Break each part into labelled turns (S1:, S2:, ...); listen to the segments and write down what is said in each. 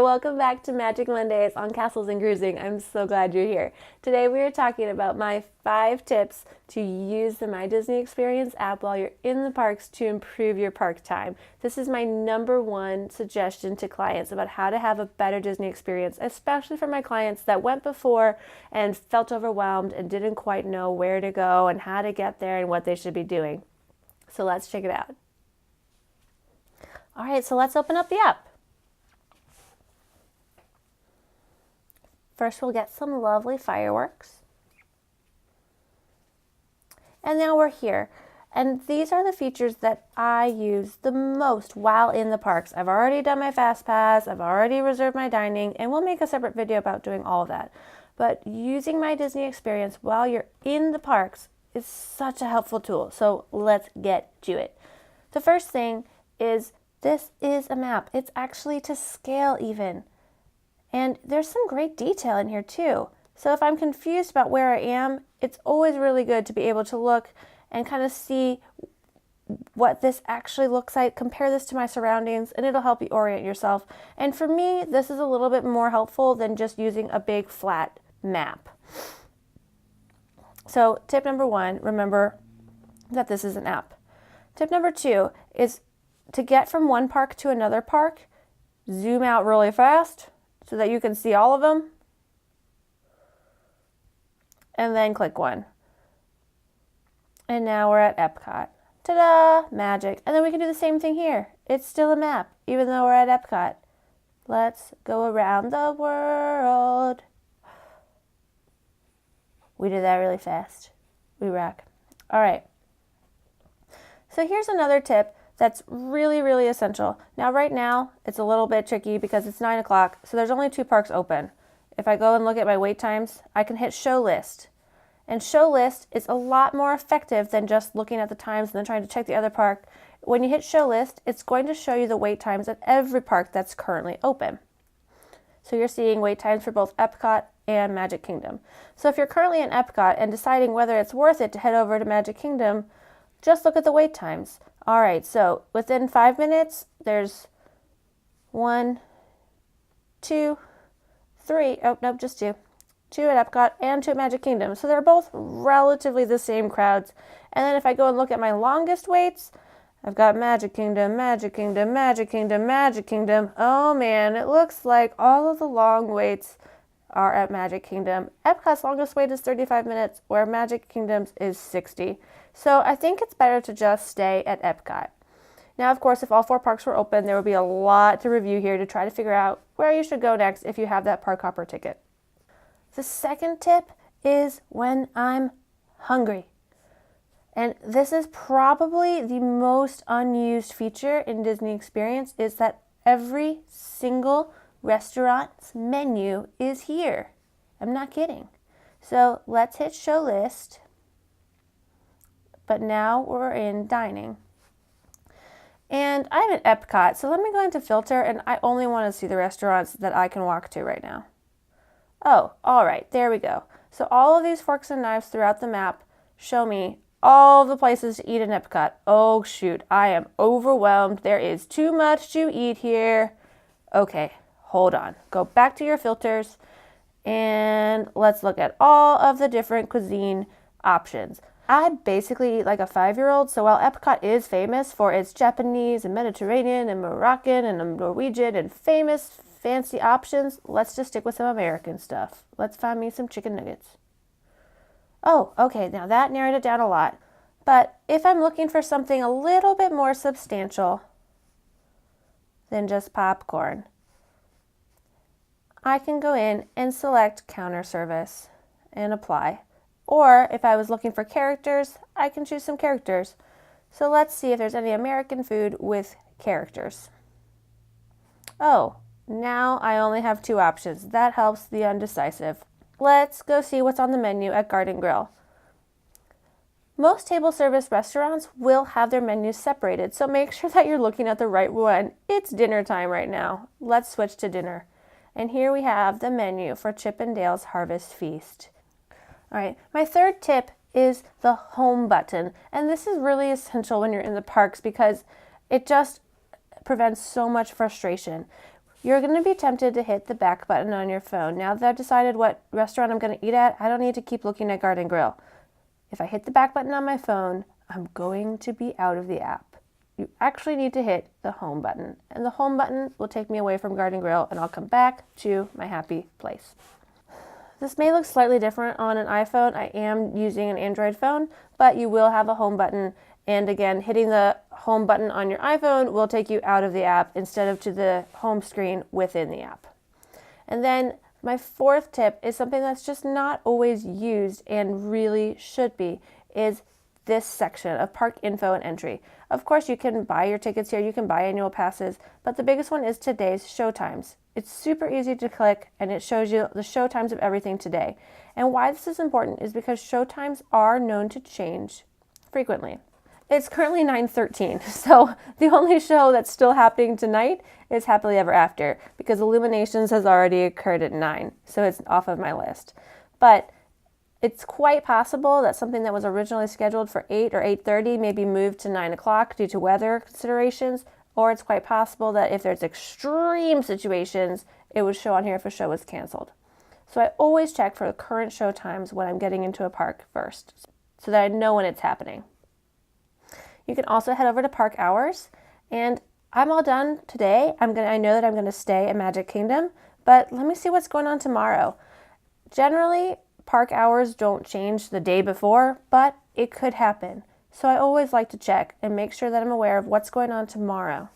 S1: welcome back to Magic Mondays on Castles and Cruising. I'm so glad you're here. Today we are talking about my 5 tips to use the My Disney Experience app while you're in the parks to improve your park time. This is my #1 suggestion to clients about how to have a better Disney experience, especially for my clients that went before and felt overwhelmed and didn't quite know where to go and how to get there and what they should be doing. So let's check it out. All right, so let's open up the app. First, we'll get some lovely fireworks. And now we're here. And these are the features that I use the most while in the parks. I've already done my Fast Pass, I've already reserved my dining, and we'll make a separate video about doing all of that. But using My Disney Experience while you're in the parks is such a helpful tool. So let's get to it. The first thing is this is a map. It's actually to scale even. And there's some great detail in here too. So if I'm confused about where I am, it's always really good to be able to look and kind of see what this actually looks like, compare this to my surroundings, and it'll help you orient yourself. And for me, this is a little bit more helpful than just using a big flat map. So tip #1, remember that this is an app. Tip #2 is to get from one park to another park, zoom out really fast so that you can see all of them, and then click one. And now we're at Epcot. Ta-da! Magic. And then we can do the same thing here. It's still a map, even though we're at Epcot. Let's go around the world. We did that really fast. We rock. All right. So here's another tip that's really, really essential. Now, right now, it's a little bit tricky because it's 9 o'clock, so there's only 2 parks open. If I go and look at my wait times, I can hit Show List. And Show List is a lot more effective than just looking at the times and then trying to check the other park. When you hit Show List, it's going to show you the wait times at every park that's currently open. So you're seeing wait times for both Epcot and Magic Kingdom. So if you're currently in Epcot and deciding whether it's worth it to head over to Magic Kingdom, just look at the wait times. All right, so within 5 minutes, there's 1, 2, 3, oh, nope, just 2. 2 at Epcot and 2 at Magic Kingdom. So they're both relatively the same crowds. And then if I go and look at my longest waits, I've got Magic Kingdom, Magic Kingdom, Magic Kingdom, Magic Kingdom. Oh man, it looks like all of the long waits are at Magic Kingdom. Epcot's longest wait is 35 minutes, where Magic Kingdom's is 60. So I think it's better to just stay at Epcot. Now, of course, if all 4 parks were open, there would be a lot to review here to try to figure out where you should go next if you have that park hopper ticket. The second tip is when I'm hungry. And this is probably the most unused feature in Disney Experience, is that every single restaurant's menu is here. I'm not kidding. So let's hit Show List. But now we're in dining. And I'm at Epcot, so let me go into filter, and I only want to see the restaurants that I can walk to right now. Oh, all right, there we go. So all of these forks and knives throughout the map show me all the places to eat in Epcot. Oh shoot, I am overwhelmed. There is too much to eat here. Okay, hold on. Go back to your filters and let's look at all of the different cuisine options. I basically eat like a 5-year-old, so while Epcot is famous for its Japanese and Mediterranean and Moroccan and Norwegian and famous fancy options, let's just stick with some American stuff. Let's find me some chicken nuggets. Oh, okay, now that narrowed it down a lot. But if I'm looking for something a little bit more substantial than just popcorn, I can go in and select counter service and apply. Or if I was looking for characters, I can choose some characters. So let's see if there's any American food with characters. Oh, now I only have 2 options. That helps the undecisive. Let's go see what's on the menu at Garden Grill. Most table service restaurants will have their menus separated, so make sure that you're looking at the right one. It's dinner time right now. Let's switch to dinner. And here we have the menu for Chip 'n Dale's Harvest Feast. All right, my third tip is the home button. And this is really essential when you're in the parks because it just prevents so much frustration. You're going to be tempted to hit the back button on your phone. Now that I've decided what restaurant I'm going to eat at, I don't need to keep looking at Garden Grill. If I hit the back button on my phone, I'm going to be out of the app. You actually need to hit the home button, and the home button will take me away from Garden Grill, and I'll come back to my happy place. This may look slightly different on an iPhone. I am using an Android phone, but you will have a home button. And again, hitting the home button on your iPhone will take you out of the app instead of to the home screen within the app. And then my fourth tip is something that's just not always used and really should be, is this section of park info and entry. Of course, you can buy your tickets here, you can buy annual passes, but the biggest one is today's show times. It's super easy to click, and it shows you the show times of everything today. And why this is important is because show times are known to change frequently. It's currently 9:13, so the only show that's still happening tonight is Happily Ever After, because Illuminations has already occurred at 9, so it's off of my list. But it's quite possible that something that was originally scheduled for 8 or 8:30 may be moved to 9 o'clock due to weather considerations, or it's quite possible that if there's extreme situations, it would show on here if a show was canceled. So I always check for the current show times when I'm getting into a park first, so that I know when it's happening. You can also head over to park hours, and I'm all done today. I know that I'm going to stay at Magic Kingdom, but let me see what's going on tomorrow. Generally, park hours don't change the day before, but it could happen. So I always like to check and make sure that I'm aware of what's going on tomorrow.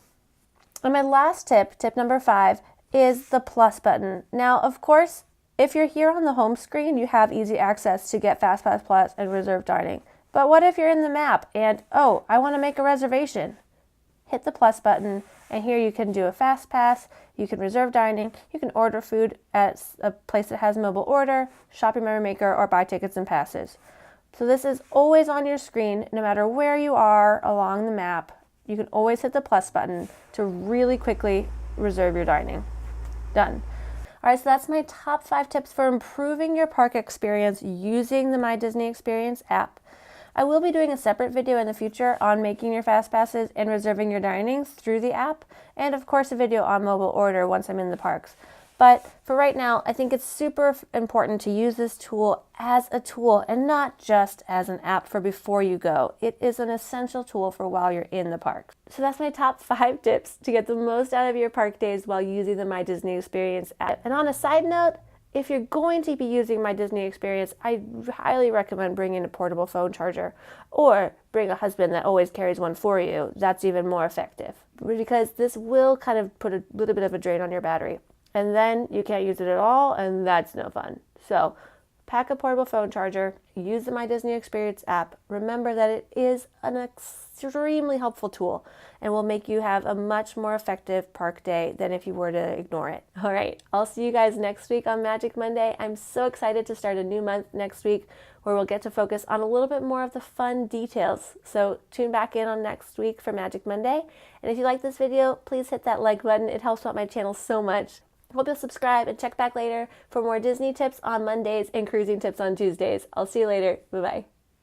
S1: And my last tip, tip number 5, is the plus button. Now, of course, if you're here on the home screen, you have easy access to get FastPass Plus and reserve dining. But what if you're in the map and, oh, I want to make a reservation? Hit the plus button, and here you can do a fast pass, you can reserve dining, you can order food at a place that has mobile order, shop your memory maker, or buy tickets and passes. So this is always on your screen, no matter where you are along the map. You can always hit the plus button to really quickly reserve your dining. Done. All right, so that's my top 5 tips for improving your park experience using the My Disney Experience app. I will be doing a separate video in the future on making your fast passes and reserving your dinings through the app, and of course a video on mobile order once I'm in the parks. But for right now, I think it's super important to use this tool as a tool and not just as an app for before you go. It is an essential tool for while you're in the park. So that's my top 5 tips to get the most out of your park days while using the My Disney Experience app. And on a side note, if you're going to be using My Disney Experience, I highly recommend bringing a portable phone charger, or bring a husband that always carries one for you. That's even more effective, because this will kind of put a little bit of a drain on your battery, and then you can't use it at all, and that's no fun. So pack a portable phone charger, use the My Disney Experience app. Remember that it is an extremely helpful tool and will make you have a much more effective park day than if you were to ignore it. All right, I'll see you guys next week on Magic Monday. I'm so excited to start a new month next week where we'll get to focus on a little bit more of the fun details. So tune back in on next week for Magic Monday. And if you like this video, please hit that like button. It helps out my channel so much. Hope you'll subscribe and check back later for more Disney tips on Mondays and cruising tips on Tuesdays. I'll see you later. Bye-bye.